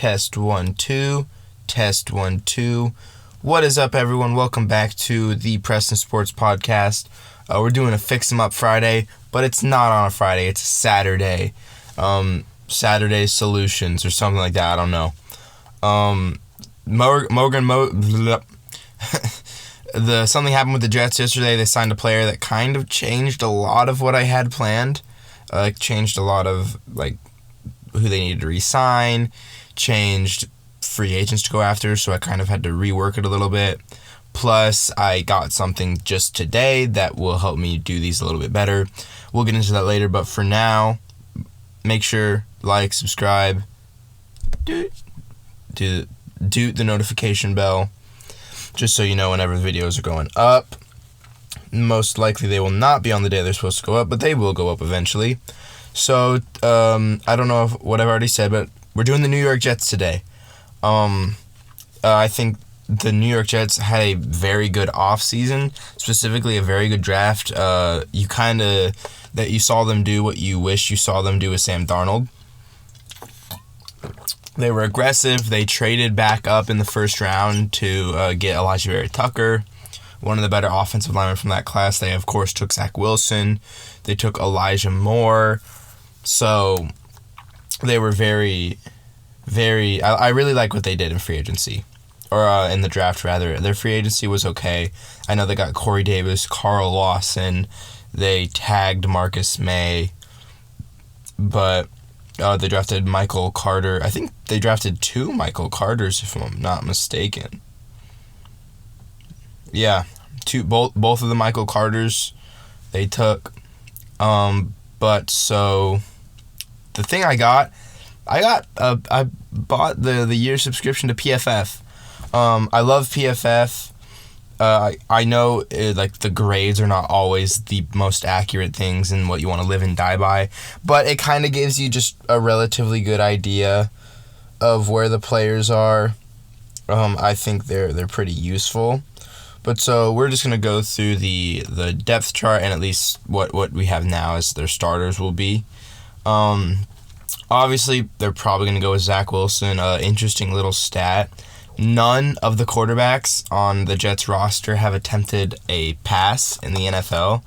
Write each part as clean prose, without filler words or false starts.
Test 1 2. Test 1 2. What is up, everyone? Welcome back to the Preston Sports Podcast. We're doing a Fix 'em Up Friday, but it's not on a Friday. It's a Saturday. Saturday Solutions or something like that. I don't know. Something happened with the Jets yesterday. They signed a player that kind of changed a lot of what I had planned. Changed a lot of who they needed to re-sign, changed free agents to go after, so I kind of had to rework it a little bit. Plus, I got something just today that will help me do these a little bit better. We'll get into that later, but for now, make sure, like, subscribe, do the notification bell, just so you know whenever the videos are going up. Most likely they will not be on the day they're supposed to go up, but they will go up eventually. So, I don't know what I've already said, but we're doing the New York Jets today. I think the New York Jets had a very good offseason, specifically a very good draft. You saw them do what you wish you saw them do with Sam Darnold. They were aggressive. They traded back up in the first round to get Elijah Vera-Tucker, one of the better offensive linemen from that class. They, of course, took Zach Wilson. They took Elijah Moore. So they were very, very... I really like what they did in free agency. Or in the draft, rather. Their free agency was okay. I know they got Corey Davis, Carl Lawson. They tagged Marcus May. But they drafted Michael Carter. I think they drafted 2 Michael Carters, if I'm not mistaken. Yeah, both of the Michael Carters they took. But so the thing I bought the year subscription to PFF. I love PFF. I know the grades are not always the most accurate things and what you want to live and die by, but it kind of gives you just a relatively good idea of where the players are. I think they're pretty useful. But so we're just going to go through the depth chart and at least what we have now as their starters will be. Obviously, they're probably going to go with Zach Wilson. Interesting little stat. None of the quarterbacks on the Jets roster have attempted a pass in the NFL.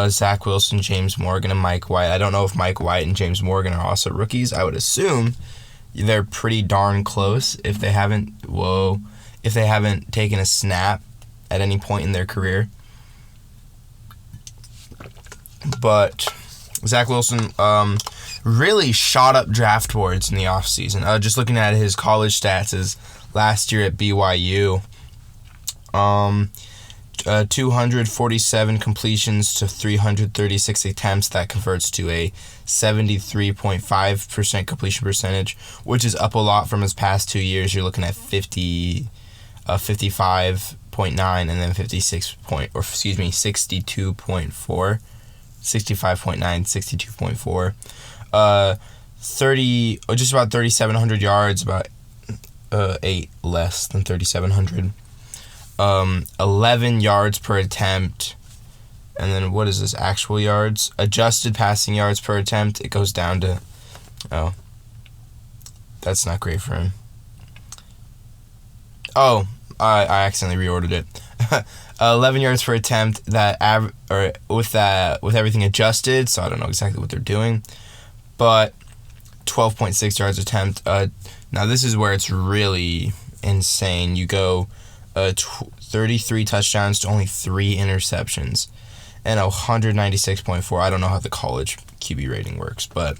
Zach Wilson, James Morgan, and Mike White. I don't know if Mike White and James Morgan are also rookies. I would assume they're pretty darn close if they haven't taken a snap at any point in their career. But Zach Wilson really shot up draft boards in the offseason. Just looking at his college stats, his last year at BYU, 247 completions to 336 attempts. That converts to a 73.5% completion percentage, which is up a lot from his past 2 years. You're looking at 55.9 and then 62.4, 65.9, 62.4, just about 3,700 yards, about 8 less than 3,700, 11 yards per attempt, and then what is this, actual yards? Adjusted passing yards per attempt, it goes down to, that's not great for him. I accidentally reordered it. 11 yards per attempt. With everything adjusted, so I don't know exactly what they're doing, but 12.6 yards attempt. Now this is where it's really insane. You go 33 touchdowns to only 3 interceptions, and 196.4. I don't know how the college QB rating works, but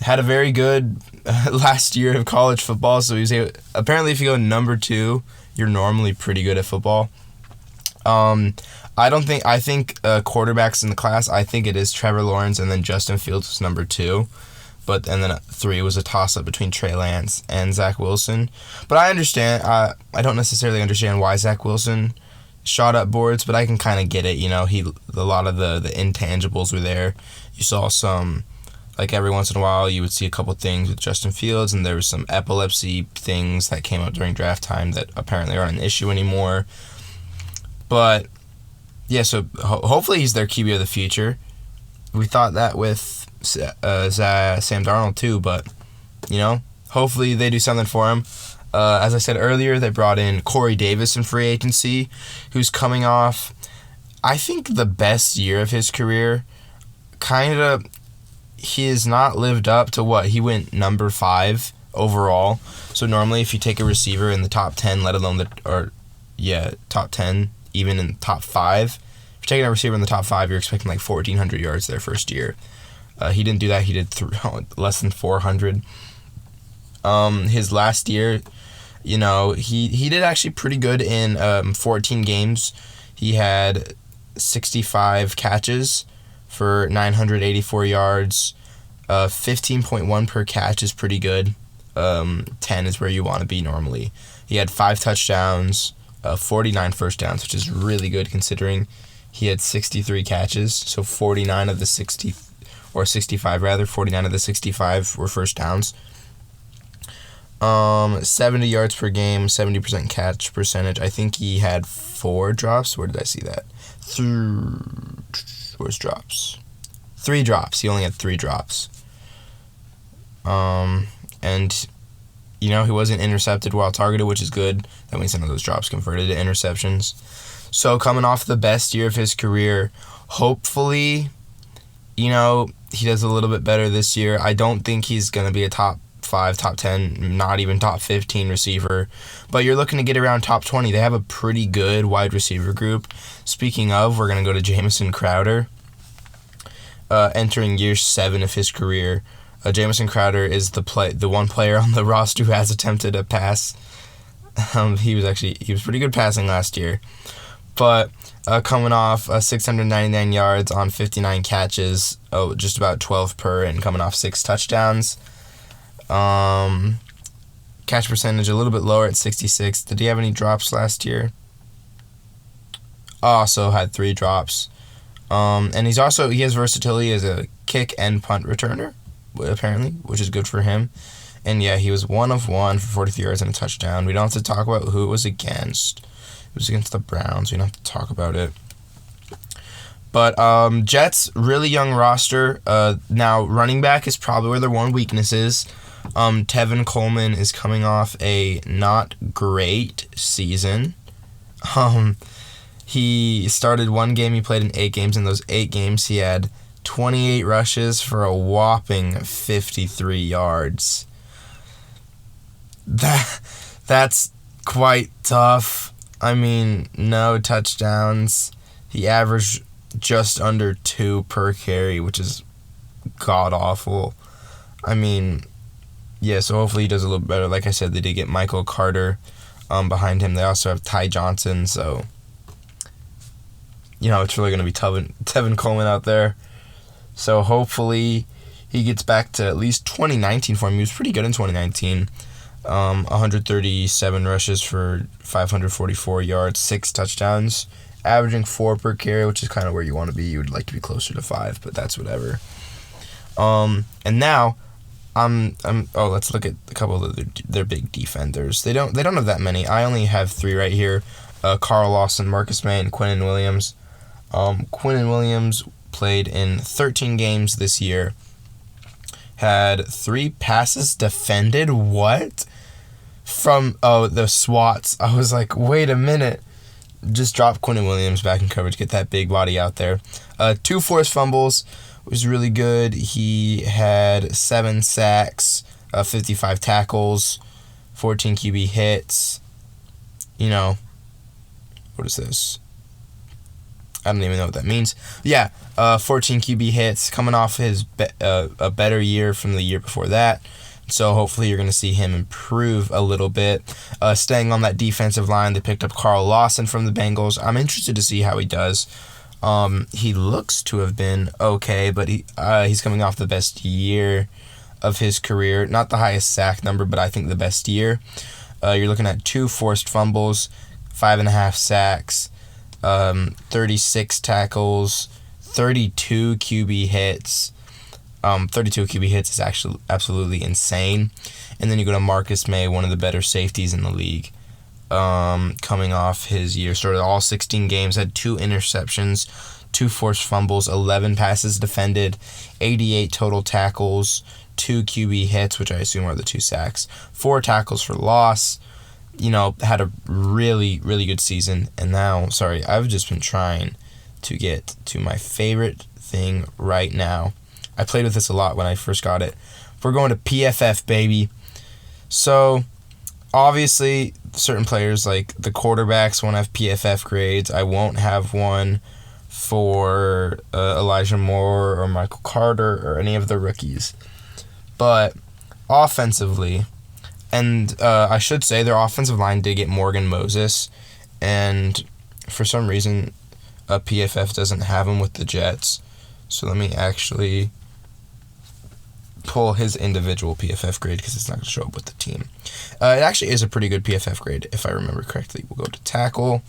had a very good last year of college football. So apparently, if you go number 2, you're normally pretty good at football. I think quarterbacks in the class, I think it is Trevor Lawrence, and then Justin Fields was number 2. And then 3 was a toss-up between Trey Lance and Zach Wilson. But I understand, I don't necessarily understand why Zach Wilson shot up boards, but I can kind of get it. A lot of the intangibles were there. You saw some, every once in a while, you would see a couple things with Justin Fields, and there was some epilepsy things that came up during draft time that apparently aren't an issue anymore. But, yeah, so hopefully he's their QB of the future. We thought that with Sam Darnold too, but hopefully they do something for him. As I said earlier, they brought in Corey Davis in free agency, who's coming off, I think, the best year of his career. He has not lived up to what he went number 5 overall. So normally, if you take a receiver in the top 10, let alone top 10, even in the top 5, if you're taking a receiver in the top 5, you're expecting like 1,400 yards their first year. He didn't do that. He did less than 400. His last year, he did actually pretty good in 14 games. He had 65 catches for 984 yards. 15.1 per catch is pretty good. 10 is where you want to be normally. He had 5 touchdowns, 49 first downs, which is really good considering he had 63 catches. So 49 of the 60, or 65 rather, 49 of the 65 were first downs. 70 yards per game, 70% catch percentage. I think he had 4 drops. Where did I see that? Where's drops? 3 drops. He only had 3 drops. And he wasn't intercepted while targeted, which is good. That means some of those drops converted to interceptions. So coming off the best year of his career, hopefully, he does a little bit better this year. I don't think he's going to be a top 5, top 10, not even top 15 receiver, but you're looking to get around top 20. They have a pretty good wide receiver group. Speaking of, we're going to go to Jamison Crowder, entering year 7 of his career. Jamison Crowder is the one player on the roster who has attempted a pass. He was pretty good passing last year, but coming off 699 yards on 59 catches, just about 12 per, and coming off 6 touchdowns. Catch percentage a little bit lower at 66. Did he have any drops last year? Also had 3 drops. And he has versatility as a kick and punt returner, apparently, which is good for him. And yeah, he was 1 of 1 for 43 yards and a touchdown. We don't have to talk about who it was against. It was against the Browns. We don't have to talk about it. But Jets, really young roster. Now, running back is probably where their one weakness is. Tevin Coleman is coming off a not great season. He started 1 game. He played in 8 games. In those 8 games, he had 28 rushes for a whopping 53 yards. That's quite tough. I mean, no touchdowns. He averaged just under 2 per carry, which is god-awful. I mean, yeah, so hopefully he does a little better. Like I said, they did get Michael Carter behind him. They also have Ty Johnson, so, it's really going to be Tevin Coleman out there. So hopefully he gets back to at least 2019 form. He was pretty good in 2019. 137 rushes for 544 yards, 6 touchdowns, averaging 4 per carry, which is kind of where you want to be. You would like to be closer to 5, but that's whatever. And now, let's look at a couple of their big defenders. They don't have that many. I only have 3 right here. Carl Lawson, Marcus May, and Quinnen Williams. Quinnen Williams played in 13 games this year. Had 3 passes defended. What? From the SWATs. I was like, wait a minute. Just drop Quinnen Williams back in coverage. Get that big body out there. 2 forced fumbles was really good. He had 7 sacks, 55 tackles, 14 QB hits. What is this? I don't even know what that means. Yeah, 14 QB hits, coming off his a better year from the year before that. So hopefully you're going to see him improve a little bit. Staying on that defensive line, they picked up Carl Lawson from the Bengals. I'm interested to see how he does. He looks to have been okay, but he's coming off the best year of his career. Not the highest sack number, but I think the best year. You're looking at 2 forced fumbles, 5.5 sacks, 36 tackles, 32 QB hits. 32 QB hits is actually absolutely insane. And then you go to Marcus May, one of the better safeties in the league. Coming off his year, started all 16 games, had 2 interceptions, 2 forced fumbles, 11 passes defended, 88 total tackles, 2 QB hits, which I assume are the 2 sacks, 4 tackles for loss. Had a really, really good season. And now, I've just been trying to get to my favorite thing right now. I played with this a lot when I first got it. We're going to PFF, baby. So, obviously, certain players like the quarterbacks won't have PFF grades. I won't have one for Elijah Moore or Michael Carter or any of the rookies. But offensively, and I should say their offensive line did get Morgan Moses, and for some reason PFF doesn't have him with the Jets. So let me actually pull his individual PFF grade because it's not going to show up with the team. It actually is a pretty good PFF grade if I remember correctly. We'll go to tackle.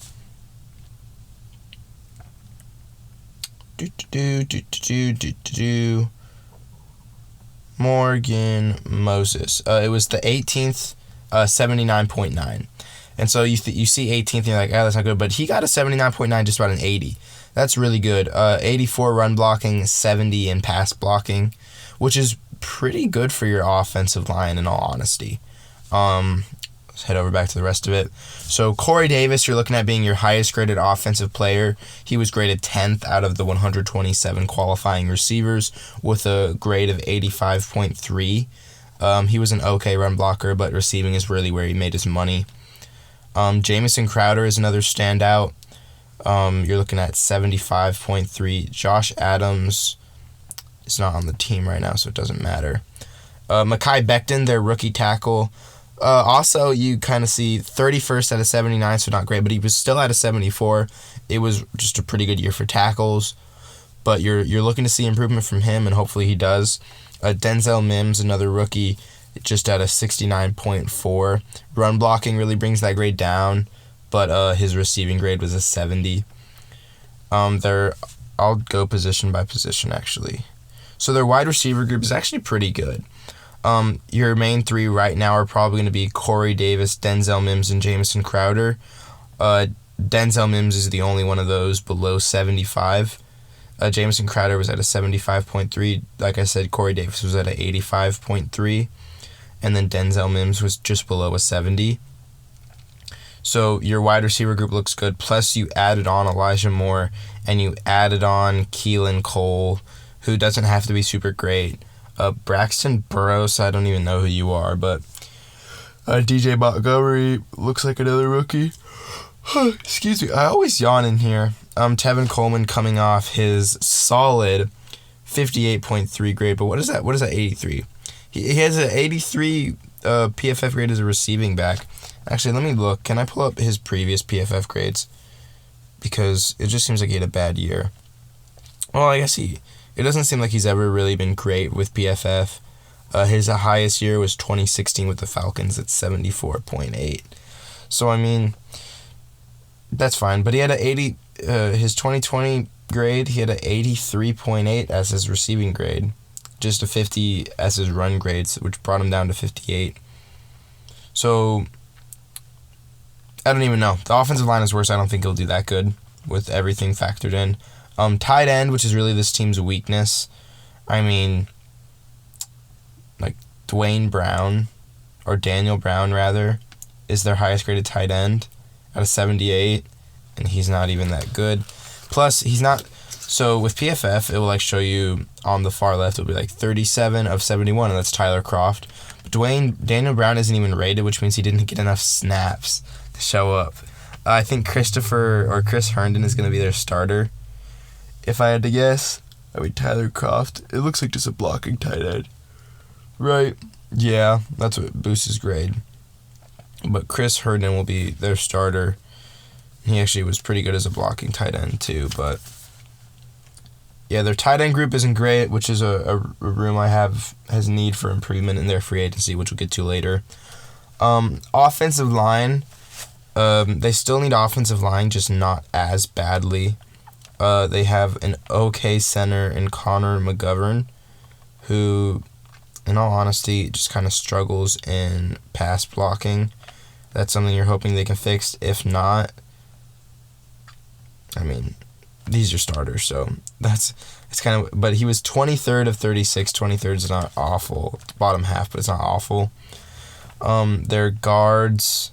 Morgan Moses. It was the 18th, 79.9. And so you see 18th and you're like, that's not good. But he got a 79.9, just about an 80. That's really good. 84 run blocking, 70 in pass blocking, which is pretty good for your offensive line in all honesty. Let's head over back to the rest of it. So Corey Davis, you're looking at being your highest graded offensive player. He was graded 10th out of the 127 qualifying receivers with a grade of 85.3. He was an okay run blocker, but receiving is really where he made his money. Jamison Crowder is another standout. You're looking at 75.3. Josh Adams is not on the team right now, so it doesn't matter. Mekhi Becton, their rookie tackle. Also, you kind of see 31st out of 79, so not great, but he was still at a 74. It was just a pretty good year for tackles, but you're looking to see improvement from him, and hopefully he does. Denzel Mims, another rookie, just at a 69.4. Run blocking really brings that grade down, but his receiving grade was a 70. I'll go position by position, actually. So their wide receiver group is actually pretty good. Your main 3 right now are probably going to be Corey Davis, Denzel Mims, and Jamison Crowder. Denzel Mims is the only one of those below 75. Jamison Crowder was at a 75.3. Like I said, Corey Davis was at a 85.3. And then Denzel Mims was just below a 70. So your wide receiver group looks good. Plus you added on Elijah Moore and you added on Keelan Cole, who doesn't have to be super great. Braxton Burrows, I don't even know who you are, but DJ Montgomery looks like another rookie. Excuse me, I always yawn in here. Tevin Coleman coming off his solid 58.3 grade, but what is that? What is that 83? He has an 83 PFF grade as a receiving back. Actually, let me look. Can I pull up his previous PFF grades? Because it just seems like he had a bad year. Well, I guess it doesn't seem like he's ever really been great with PFF. His highest year was 2016 with the Falcons at 74.8. So, I mean, that's fine. But he had his 2020 grade, he had an 83.8 as his receiving grade. Just a 50 as his run grades, which brought him down to 58. So, I don't even know. The offensive line is worse. I don't think he'll do that good with everything factored in. Tight end, which is really this team's weakness. I mean, like Dwayne Brown, or Daniel Brown rather, is their highest graded tight end at a 78, and he's not even that good. Plus, he's not. So with PFF, it will show you on the far left, it'll be 37 of 71, and that's Tyler Kroft. But Daniel Brown isn't even rated, which means he didn't get enough snaps to show up. I think Chris Herndon is going to be their starter. If I had to guess, I mean Tyler Kroft. It looks like just a blocking tight end. Right. Yeah, that's what boosts his grade. But Chris Herndon will be their starter. He actually was pretty good as a blocking tight end too, but yeah, their tight end group isn't great, which is a room has need for improvement in their free agency, which we'll get to later. Offensive line, they still need offensive line, just not as badly. They have an okay center in Connor McGovern, who, in all honesty, just kind of struggles in pass blocking. That's something you're hoping they can fix. If not, I mean, these are starters, so it's kind of, but he was 23rd of 36. 23rd is not awful. It's bottom half, but it's not awful. Their guards,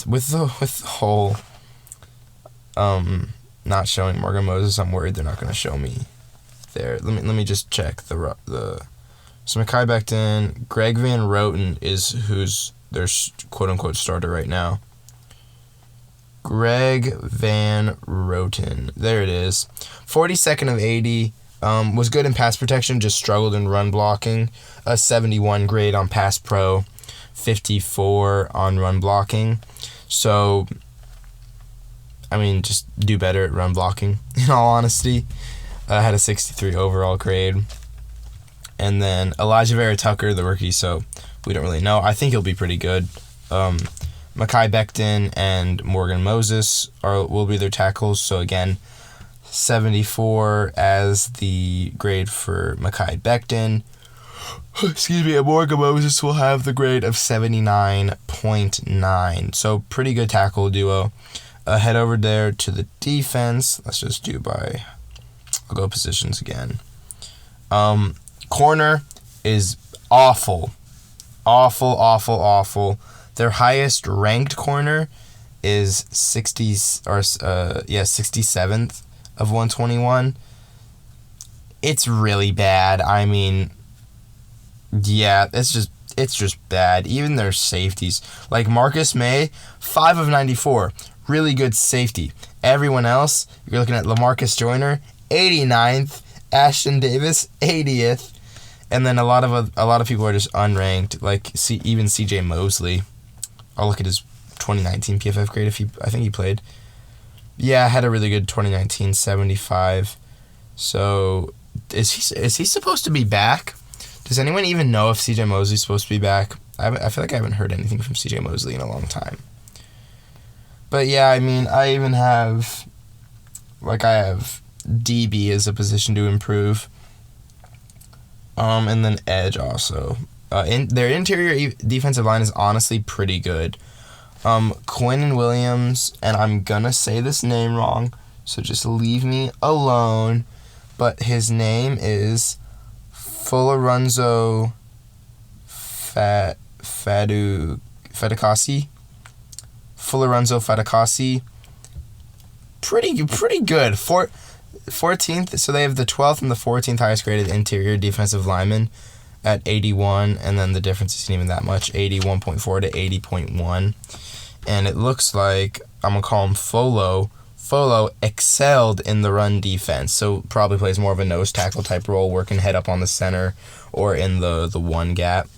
with the whole not showing Morgan Moses, I'm worried they're not going to show me there. Let me just check the so Mekhi Becton, Greg Van Roten is who's their quote unquote starter right now. Greg Van Roten, there it is. 42nd of 80. Was good in pass protection, just struggled in run blocking. A 71 grade on Pass Pro, 54 on run blocking. So, I mean, just do better at run blocking, in all honesty. Had a 63 overall grade. And then Elijah Vera Tucker, the rookie, so we don't really know. I think he'll be pretty good. Mekhi Becton and Morgan Moses will be their tackles. So again, 74 as the grade for Mekhi Becton. Excuse me, and Morgan Moses will have the grade of 79.9. So pretty good tackle duo. Head over there to the defense. Let's just I'll go positions again. Corner is awful. Awful. Their highest ranked corner is 67th of 121. It's really bad. I mean, yeah, it's just bad. Even their safeties, like Marcus May, 5 of 94, really good safety. Everyone else, you're looking at LaMarcus Joyner, 89th, Ashton Davis, 80th, and then a lot of people are just unranked. Like even C.J. Mosley. I'll look at his 2019 PFF grade I think he played. Yeah, had a really good 2019, 75. So is he supposed to be back? Does anyone even know if C.J. Mosley's supposed to be back? I feel like I haven't heard anything from C.J. Mosley in a long time. But yeah, I mean, I have DB as a position to improve. And then edge also. Their interior defensive line is honestly pretty good. Quinn Williams, and I'm gonna say this name wrong, so just leave me alone. But his name is Folorunsho Fatukasi. Folorunsho Fatukasi. Pretty good. 14th, so they have the 12th and the 14th highest graded interior defensive lineman at 81, and then the difference isn't even that much, 81.4 to 80.1. And it looks like, I'm going to call him Folo excelled in the run defense, so probably plays more of a nose tackle type role, working head up on the center or in the one gap,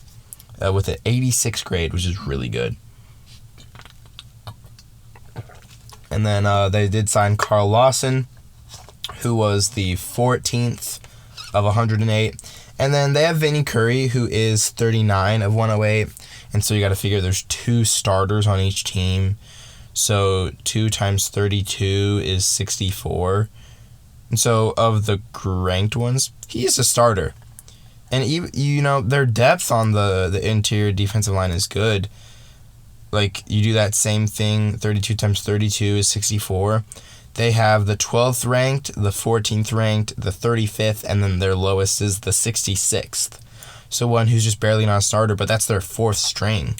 with an 86 grade, which is really good. And then they did sign Carl Lawson, who was the 14th of 108. And then they have Vinny Curry, who is 39 of 108. And so you got to figure there's 2 starters on each team. So 2 times 32 is 64. And so of the ranked ones, he is a starter. And their depth on the interior defensive line is good. Like, you do that same thing, 32 times 32 is 64. They have the 12th ranked, the 14th ranked, the 35th, and then their lowest is the 66th. So one who's just barely not a starter, but that's their 4th string.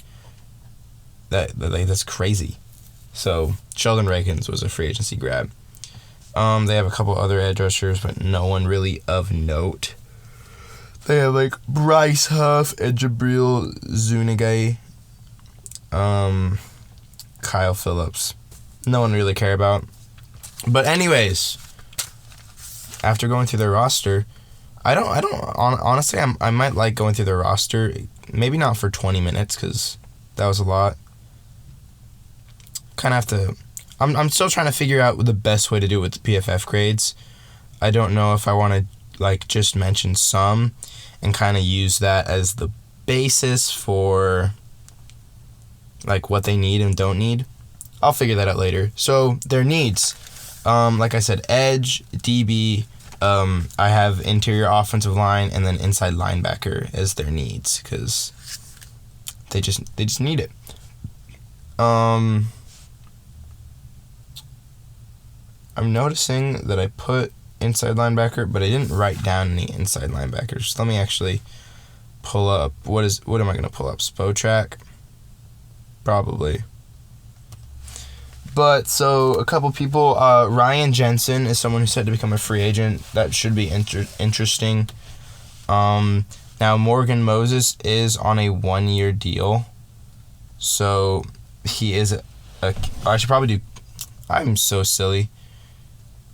That's crazy. So Sheldon Rakins was a free agency grab. They have a couple other edge rushers, but no one really of note. They have like Bryce Huff and Jabril Zuniga. Kyle Phillips. No one really care about. But anyways, after going through their roster, honestly, I might like going through their roster. Maybe not for 20 minutes, because that was a lot. Kind of have to, I'm still trying to figure out the best way to do it with the PFF grades. I don't know if I want to just mention some and kind of use that as the basis for what they need and don't need. I'll figure that out later. So their needs. Like I said, edge, DB, I have interior offensive line, and then inside linebacker as their needs, because they just need it. I'm noticing that I put inside linebacker, but I didn't write down any inside linebackers. So let me actually pull up. What am I going to pull up? Spotrac? Probably. But, so, a couple people. Ryan Jensen is someone who's set to become a free agent. That should be interesting. Now, Morgan Moses is on a 1-year deal. So, he is I should probably do... I'm so silly.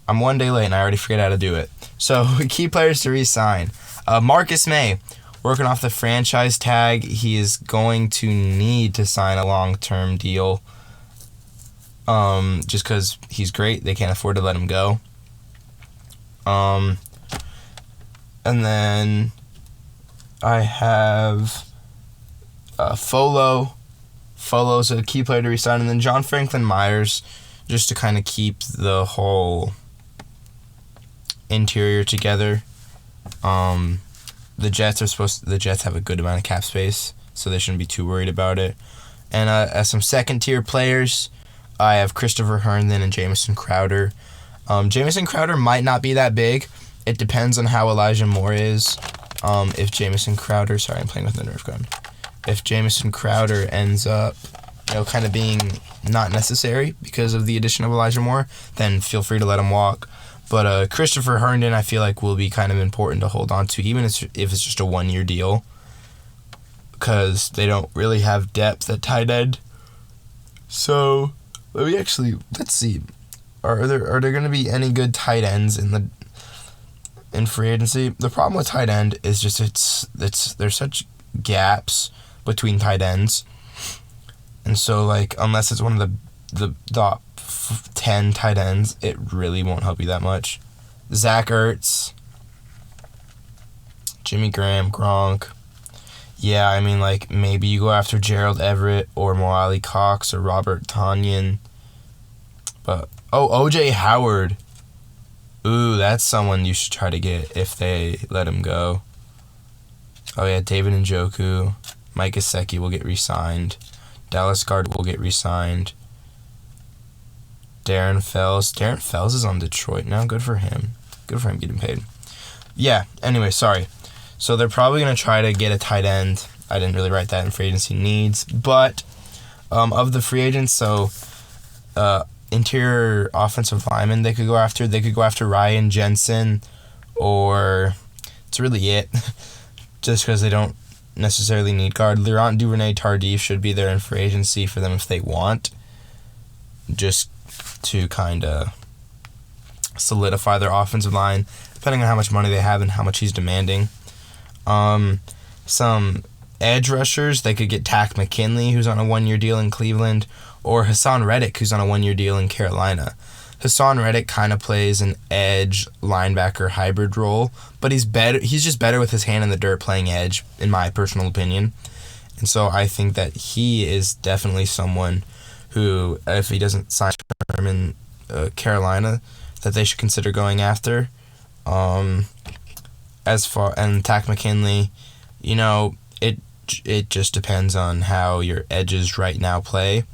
I'm 1 day late and I already forget how to do it. So, key players to re-sign. Marcus May, working off the franchise tag. He is going to need to sign a long-term deal. Just because he's great. They can't afford to let him go. And then I have Folo. Folo's a key player to re-sign. And then John Franklin Myers, just to kind of keep the whole interior together. The Jets have a good amount of cap space, so they shouldn't be too worried about it. And as some second-tier players, I have Christopher Herndon and Jamison Crowder. Jamison Crowder might not be that big. It depends on how Elijah Moore is. If Jamison Crowder... Sorry, I'm playing with the Nerf gun. If Jamison Crowder ends up, kind of being not necessary because of the addition of Elijah Moore, then feel free to let him walk. But Christopher Herndon, I feel like, will be kind of important to hold on to, even if it's just a 1-year deal, because they don't really have depth at tight end. So, let's see. Are there going to be any good tight ends in free agency? The problem with tight end is just there's such gaps between tight ends, and so unless it's one of the top 10 tight ends, it really won't help you that much. Zach Ertz, Jimmy Graham, Gronk. Yeah, I mean, maybe you go after Gerald Everett or Moali Cox or Robert Tonyan. But, O.J. Howard. Ooh, that's someone you should try to get if they let him go. Oh, yeah, David Njoku. Mike Gesicki will get re-signed. Dallas Goedert will get re-signed. Darren Fells. Darren Fells is on Detroit now. Good for him. Good for him getting paid. Yeah, anyway, sorry. So they're probably going to try to get a tight end. I didn't really write that in free agency needs. But of the free agents, so interior offensive lineman they could go after. They could go after Ryan Jensen, or it's really it. Just because they don't necessarily need guard. Laurent Duvernay-Tardif should be there in free agency for them if they want. Just to kind of solidify their offensive line, depending on how much money they have and how much he's demanding. Some edge rushers, they could get Tack McKinley, who's on a 1-year deal in Cleveland, or Hassan Reddick, who's on a 1-year deal in Carolina. Hassan Reddick kind of plays an edge linebacker hybrid role, but he's just better with his hand in the dirt playing edge, in my personal opinion. And so I think that he is definitely someone who, if he doesn't sign in Carolina, that they should consider going after. And Tack McKinley, it just depends on how your edges right now play.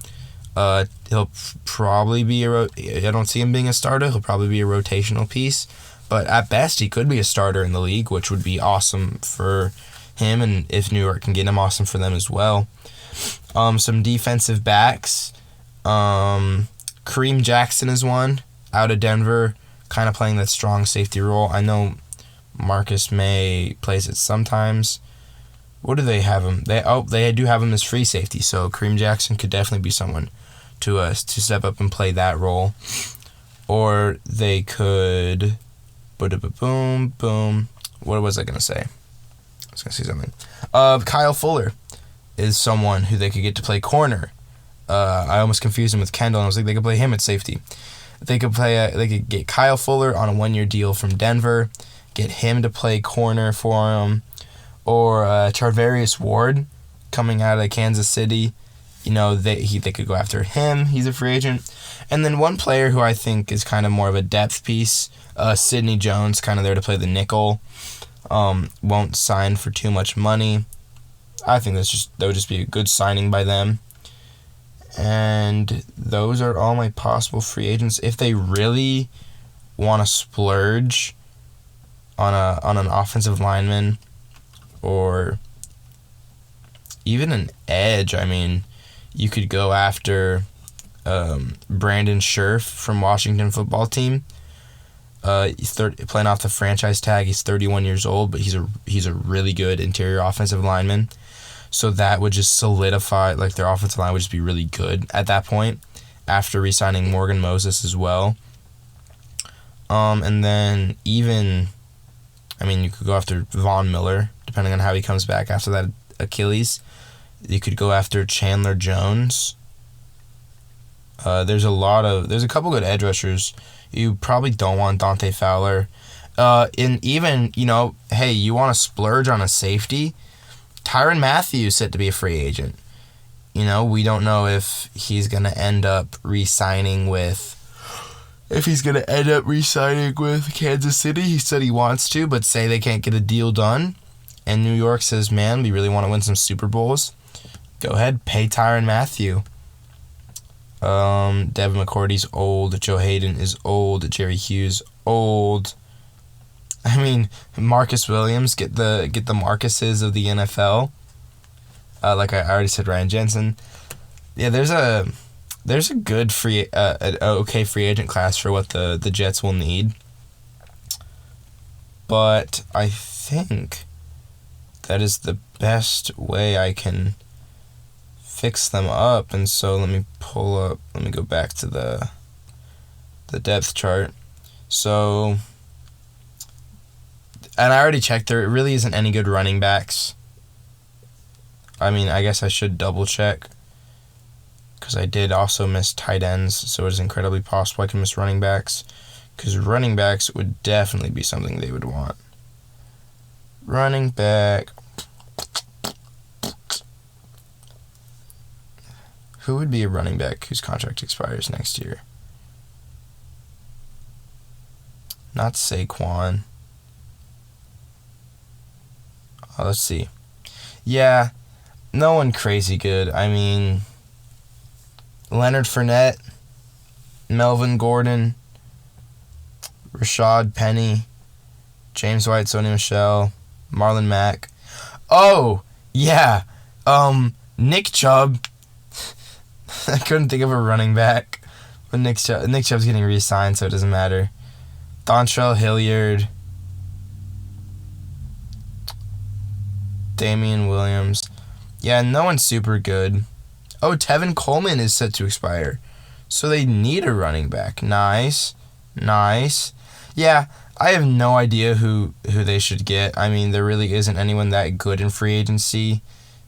He'll probably be I don't see him being a starter. He'll probably be a rotational piece, but at best he could be a starter in the league, which would be awesome for him, and if New York can get him, awesome for them as well. Some defensive backs. Kareem Jackson is one out of Denver, kind of playing that strong safety role. I know Marcus May plays it sometimes. What do they have him? They do have him as free safety, so Kareem Jackson could definitely be someone to step up and play that role. Or they could... Boom, boom. What was I going to say? I was going to say something. Kyle Fuller is someone who they could get to play corner. I almost confused him with Kendall, and I was like, they could play him at safety. They could get Kyle Fuller on a 1-year deal from Denver, get him to play corner for him, or Charvarius Ward coming out of Kansas City. They could go after him. He's a free agent. And then one player who I think is kind of more of a depth piece, Sidney Jones, kind of there to play the nickel. Won't sign for too much money. I think that would just be a good signing by them. And those are all my possible free agents. If they really want to splurge on an offensive lineman or even an edge, I mean, you could go after Brandon Scherf from Washington football team. He's playing off the franchise tag. He's 31 years old, but he's a really good interior offensive lineman. So that would just solidify, like, their offensive line would just be really good at that point after re-signing Morgan Moses as well. And then even, I mean, you could go after Von Miller, depending on how he comes back after that Achilles. You could go after Chandler Jones. There's a couple good edge rushers. You probably don't want Dante Fowler. And even, hey, you want to splurge on a safety? Tyrann Mathieu set to be a free agent. We don't know if he's going to end up re-signing with Kansas City. He said he wants to, but say they can't get a deal done. And New York says, man, we really want to win some Super Bowls. Go ahead, pay Tyrann Mathieu. Devin McCourty's old. Joe Hayden is old. Jerry Hughes, old. I mean, Marcus Williams, get the Marcuses of the NFL. Like I already said, Ryan Jensen. Yeah, there's a good okay free agent class for what the Jets will need. But I think that is the best way I can fix them up. And so let me go back to the depth chart. So, and I already checked, there really isn't any good running backs. I mean, I guess I should double check, because I did also miss tight ends, so it is incredibly possible I can miss running backs, because running backs would definitely be something they would want. Running back. Who would be a running back whose contract expires next year? Not Saquon. Let's see. Yeah, no one crazy good. I mean, Leonard Fournette, Melvin Gordon, Rashad Penny, James White, Sony Michel, Marlon Mack. Oh, yeah. Nick Chubb. I couldn't think of a running back. But Nick Chubb's getting re-signed, so it doesn't matter. Dontrell Hilliard. Damian Williams. Yeah, no one's super good. Oh, Tevin Coleman is set to expire. So they need a running back. Nice. Yeah, I have no idea who they should get. I mean, there really isn't anyone that good in free agency.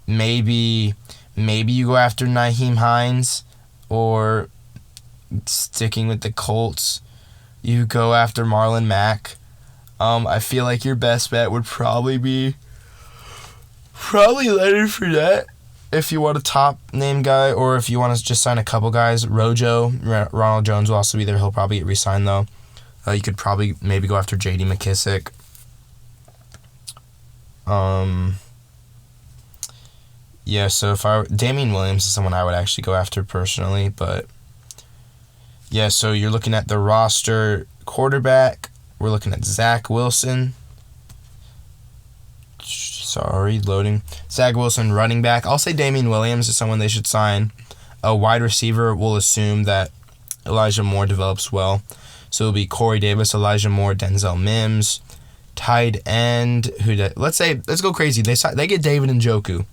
Maybe you go after Nyheim Hines, or sticking with the Colts, you go after Marlon Mack. I feel like your best bet would probably Leonard Fournette if you want a top name guy, or if you want to just sign a couple guys. Rojo, Ronald Jones will also be there. He'll probably get re-signed though. You could probably maybe go after J.D. McKissick. Yeah, so Damian Williams is someone I would actually go after personally, but yeah, so you're looking at the roster. Quarterback, we're looking at Zach Wilson. Sorry, loading. Zach Wilson, running back. I'll say Damian Williams is someone they should sign. A wide receiver, we'll assume that Elijah Moore develops well. So it'll be Corey Davis, Elijah Moore, Denzel Mims. Tight end, let's go crazy. They get David Njoku.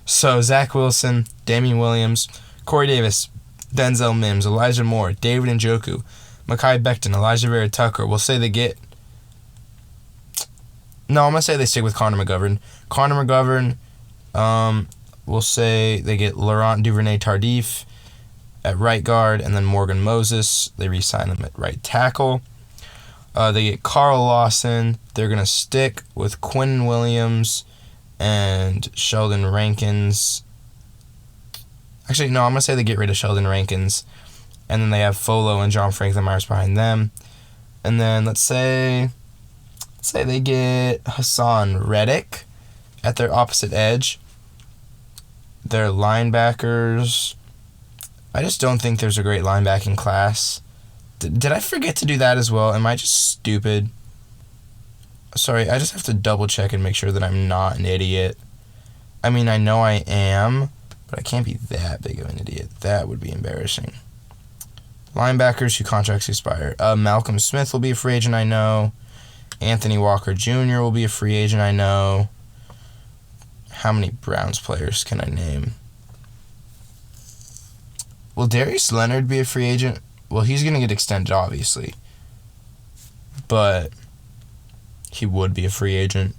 So Zach Wilson, Damian Williams, Corey Davis, Denzel Mims, Elijah Moore, David Njoku, Mekhi Becton, Elijah Vera Tucker. We'll say they get... No, I'm going to say they stick with Connor McGovern. We'll say they get Laurent Duvernay-Tardif at right guard, and then Morgan Moses. They re-sign him at right tackle. They get Carl Lawson. They're going to stick with Quinn Williams and Sheldon Rankins. Actually, no, I'm going to say they get rid of Sheldon Rankins. And then they have Folo and John Franklin Myers behind them. And then let's say they get Hassan Reddick at their opposite edge. Their linebackers, I just don't think there's a great linebacking class. Did I forget to do that as well? Am I just stupid? Sorry, I just have to double check and make sure that I'm not an idiot. I mean, I know I am, but I can't be that big of an idiot. That would be embarrassing. Linebackers who contracts expire. Malcolm Smith will be a free agent, I know. Anthony Walker Jr. will be a free agent, I know. How many Browns players can I name? Will Darius Leonard be a free agent? Well, he's going to get extended, obviously. But he would be a free agent.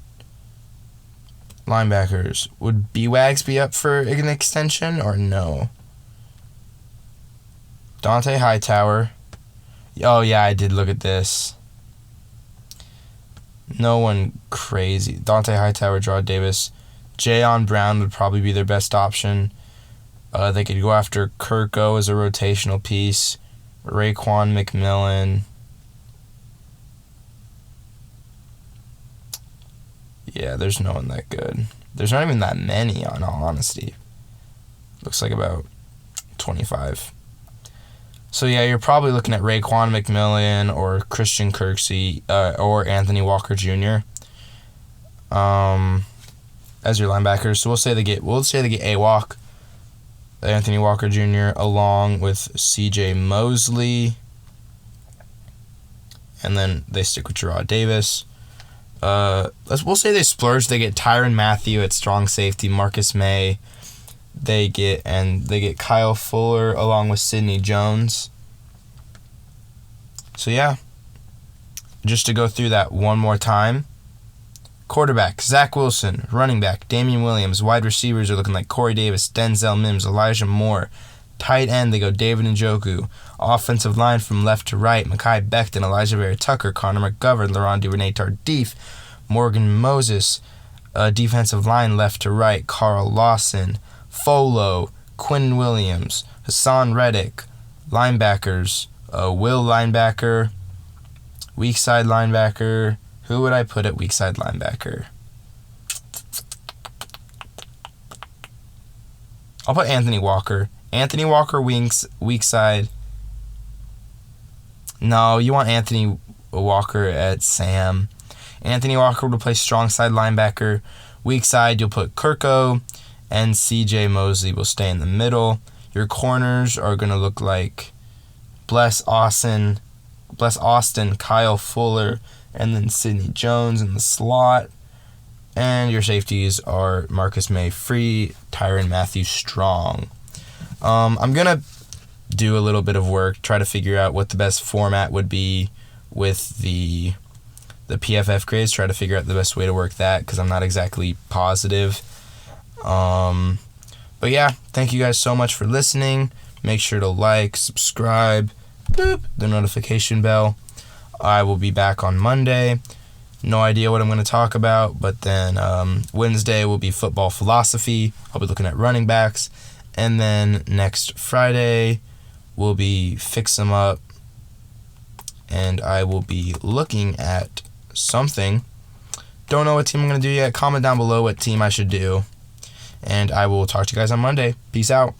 Linebackers. Would B-Wags be up for an extension or no? Dante Hightower. Oh, yeah, I did look at this. No one crazy. Dante Hightower, Jarrad Davis. Jayon Brown would probably be their best option. They could go after Kirko as a rotational piece. Raekwon McMillan. Yeah, there's no one that good. There's not even that many, in all honesty. Looks like about 25. So, yeah, you're probably looking at Raekwon McMillan or Christian Kirksey or Anthony Walker Jr. As your linebackers. So we'll say they get A-Walk, Anthony Walker Jr., along with C.J. Mosley. And then they stick with Jarrad Davis. We'll say they splurge. They get Tyrann Mathieu at strong safety, Marcus May. They get Kyle Fuller along with Sidney Jones. So yeah, just to go through that one more time. Quarterback, Zach Wilson. Running back, Damian Williams. Wide receivers are looking like Corey Davis, Denzel Mims, Elijah Moore. Tight end, they go David Njoku. Offensive line from left to right, Mekhi Becton, Elijah Vera Tucker, Connor McGovern, Laurent Duvernay-Tardif, Morgan Moses. Defensive line left to right, Carl Lawson, Folo, Quinn Williams, Hassan Reddick. Linebackers, Will linebacker, weak side linebacker. Who would I put at weak side linebacker? I'll put Anthony Walker. Anthony Walker, weak side. No, you want Anthony Walker at Sam. Anthony Walker will play strong side linebacker. Weak side, you'll put Kirko, and C.J. Mosley will stay in the middle. Your corners are going to look like Bless Austin, Kyle Fuller, and then Sidney Jones in the slot. And your safeties are Marcus May free, Tyrann Mathieu strong. I'm going to do a little bit of work, try to figure out what the best format would be with the PFF grades, try to figure out the best way to work that because I'm not exactly positive. But yeah, thank you guys so much for listening. Make sure to like, subscribe, boop, the notification bell. I will be back on Monday. No idea what I'm going to talk about, but then Wednesday will be football philosophy. I'll be looking at running backs. And then next Friday will be Fix 'em Up. And I will be looking at something. Don't know what team I'm going to do yet. Comment down below what team I should do. And I will talk to you guys on Monday. Peace out.